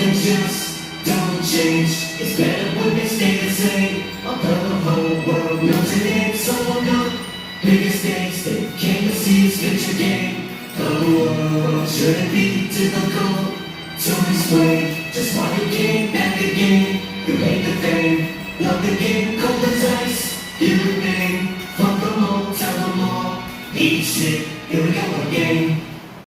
things just don't change. It's better when they stay the same. Although the whole world knows it ain't so no. Biggest stakes they can't see is future game. Oh, shouldn't be difficult to explain just why you came back again. You made the fame, love the game, cold as ice. You remain.